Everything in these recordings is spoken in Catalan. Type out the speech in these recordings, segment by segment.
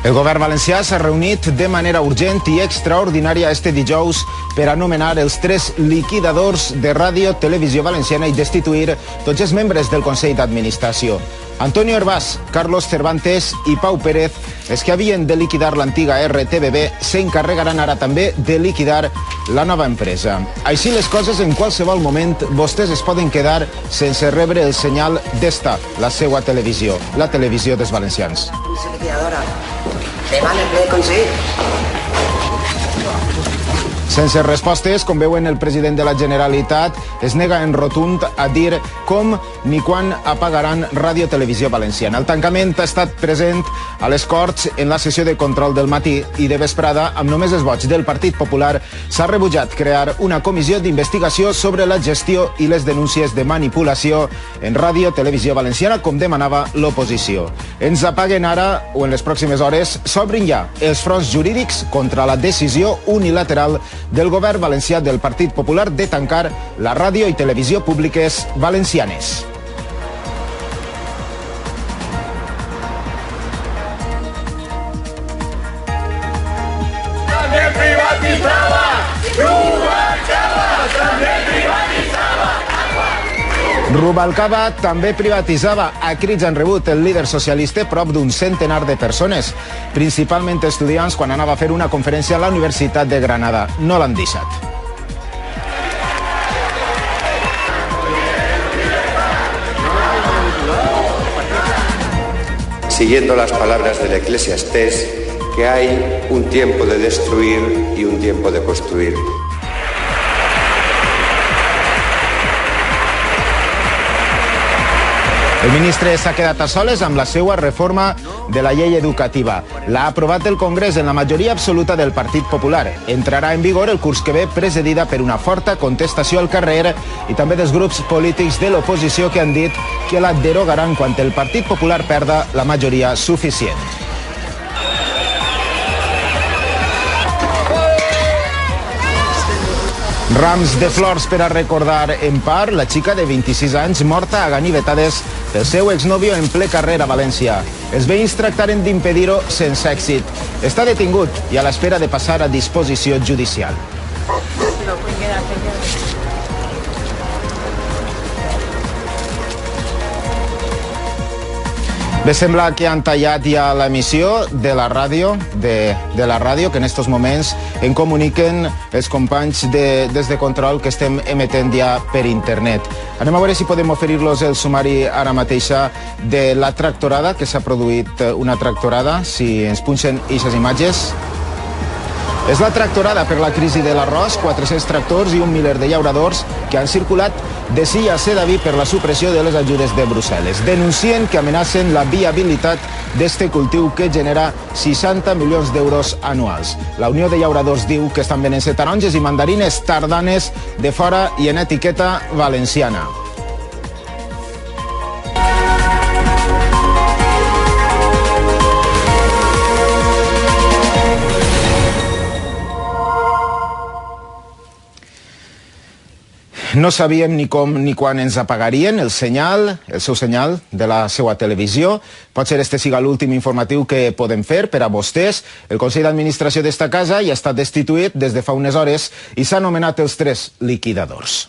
El govern valencià s'ha reunit de manera urgent i extraordinària este dijous per anomenar els 3 liquidadors de Ràdio Televisió Valenciana i destituir tots els membres del Consell d'Administració. Antonio Hervás, Carlos Cervantes i Pau Pérez, els que havien de liquidar l'antiga RTBB, s'encarregaran ara també de liquidar la nova empresa. Així les coses, en qualsevol moment, vostès es poden quedar sense rebre el senyal d'esta, la seva televisió, la televisió dels valencians. Liquidadora, demà en el ple del Consell. Sense respostes, com veuen, el president de la Generalitat es nega en rotund a dir com ni quan apagaran Ràdio Televisió Valenciana. El tancament ha estat present a les Corts en la sessió de control del matí i de vesprada, amb només els vots del Partit Popular, s'ha rebutjat crear una comissió d'investigació sobre la gestió i les denúncies de manipulació en Ràdio Televisió Valenciana, com demanava l'oposició. Ens apaguen ara, o en les pròximes hores, s'obrin ja els fronts jurídics contra la decisió unilateral del govern valencià del Partit Popular de tancar la ràdio i televisió públiques valencianes. També privatitzava! Rubalcaba! També privatitzava! Rubalcaba també privatitzava. A crits han rebut el líder socialista prop d'un centenar de persones, principalment estudiants, quan anava a fer una conferència a la Universitat de Granada. No l'han deixat. Siguiendo las palabras del Eclesiastés, que hay un tiempo de destruir y un tiempo de construir. El ministre s'ha quedat a soles amb la seva reforma de la llei educativa. L'ha aprovat el Congrés en la majoria absoluta del Partit Popular. Entrarà en vigor el curs que ve, precedida per una forta contestació al carrer i també dels grups polítics de l'oposició que han dit que la derogaran quan el Partit Popular perda la majoria suficient. Rams de flors per a recordar en part la xica de 26 anys morta a ganivetades pel seu exnòvio en ple carrer a València. Els veïns tractaren d'impedir-ho sense èxit. Està detingut i a l'espera de passar a disposició judicial. Bé, sembla que han tallat ja l'emissió de la ràdio, que en aquests moments en comuniquen els companys des de control que estem emetent ja per internet. Anem a veure si podem oferir-los el sumari ara mateixa de la tractorada, que s'ha produït una tractorada, si ens punxen aquestes imatges. És la tractorada per la crisi de l'arròs, 400 tractors i un miler de llauradors que han circulat de Silla a Sedaví per la supressió de les ajudes de Brussel·les. Denuncien que amenacen la viabilitat d'este cultiu que genera 60 milions d'euros anuals. La Unió de Llauradors diu que estan venent taronges i mandarines tardanes de fora i en etiqueta valenciana. No sabíem ni com ni quan ens apagarien el seu senyal de la seva televisió. Potser este siga l'últim informatiu que podem fer per a vostès. El Consell d'Administració d'esta casa ja ha estat destituït des de fa unes hores i s'ha anomenat els 3 liquidadors.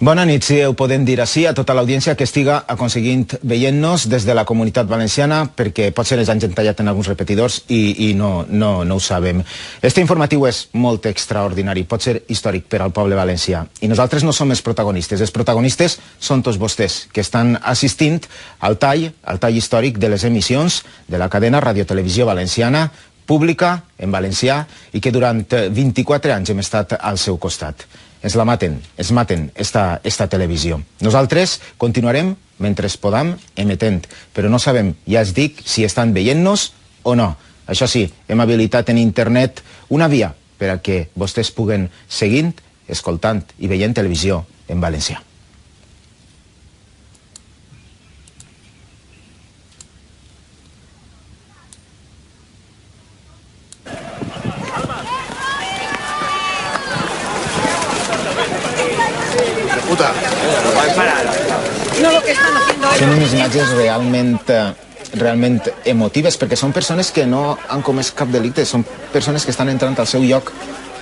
Bona nit, si ho podem dir així, a tota l'audiència que estiga aconseguint veient-nos des de la Comunitat Valenciana, perquè potser ens han tallat en alguns repetidors i no ho sabem. Este informatiu és molt extraordinari, pot ser històric per al poble valencià. I nosaltres no som els protagonistes. Els protagonistes són tots vostès, que estan assistint al tall històric de les emissions de la cadena Radiotelevisió Valenciana, pública, en valencià, i que durant 24 anys hem estat al seu costat. Ens maten esta televisió. Nosaltres continuarem, mentre podam, emetent, però no sabem, ja es dic, si estan veient-nos o no. Això sí, hem habilitat en internet una via per a que vostès puguen seguint, escoltant i veient televisió en valencià. puta. No pueden parar. No lo que están haciendo Són unes imatges realment emotives, perquè són persones que no han comès cap delicte, són persones que estan entrant al seu lloc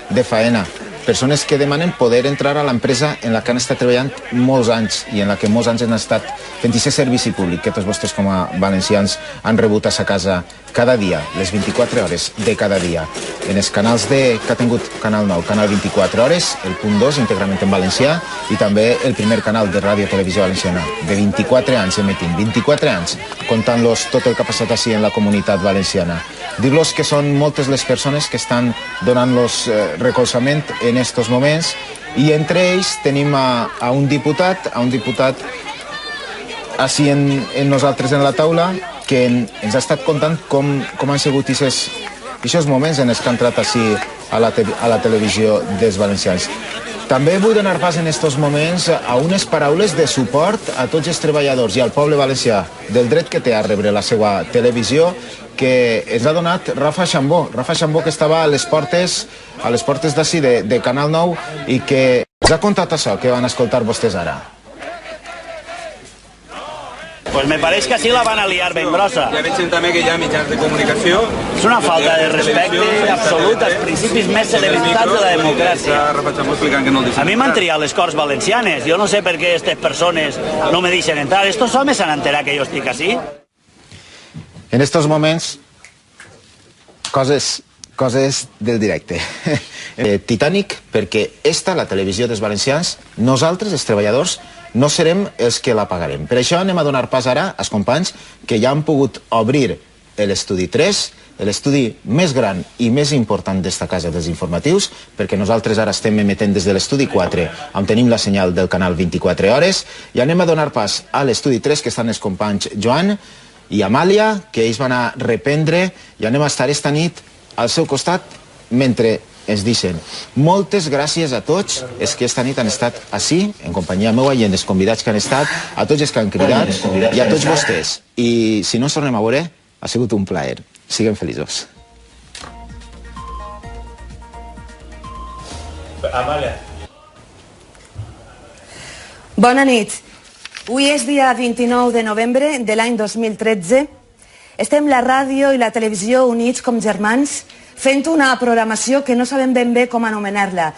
de faena, persones que demanen poder entrar a l'empresa en la que han estat treballant molts anys i en la que molts anys han estat fent aquest servici públic que tots vostès com a valencians han rebut a sa casa cada dia, les 24 hores de cada dia. En els canals que ha tingut Canal 9, Canal 24 hores, el punt 2 íntegrament en valencià i també el primer canal de Ràdio Televisió Valenciana, de 24 anys emetint, 24 anys contant-los tot el que ha passat així en la comunitat valenciana. Dir-los que són moltes les persones que estan donant-los recolzament en estos moments i entre ells tenim a un diputat així en nosaltres en la taula que ens ha estat contant com han sigut aquests moments en els que ha entrat així a la televisió dels valencians. També vull donar pas en estos moments a unes paraules de suport a tots els treballadors i al poble valencià del dret que té a rebre la seva televisió que ens ha donat Rafa Xambó, que estava a les portes d'ací de Canal 9 i que ens ha contat això que van escoltar vostès ara. Pues me pareix que sí la van a liar ben grossa. Ja veig també que hi ha mitjans de comunicació. És una falta de respecte absolut als principis més elementals de la democràcia. A mi m'han triat les Corts Valencianes. Jo no sé per què aquestes persones no me deixen entrar. Estos homes s'han enterat que jo estic així. En estos moments, coses del directe. Titanic, perquè esta, la televisió dels valencians, nosaltres, els treballadors, no serem els que la pagarem. Per això anem a donar pas ara als companys que ja han pogut obrir l'estudi 3, l'estudi més gran i més important d'esta casa dels informatius, perquè nosaltres ara estem emetent des de l'estudi 4, on tenim la senyal del canal 24 hores, i anem a donar pas a l'estudi 3, que estan els companys Joan i Amàlia, que ells van a reprendre, i anem a estar esta nit al seu costat mentre ens deixen. Moltes gràcies a tots els que esta nit han estat així, en companyia meua i en els convidats que han estat, a tots els que han cridat i a tots vostès. I si no ens tornem a veure, ha sigut un plaer. Siguem feliços. Amàlia. Bona nit. Avui és dia 29 de novembre de l'any 2013. Estem la ràdio i la televisió units com germans fent una programació que no sabem ben bé com anomenar-la.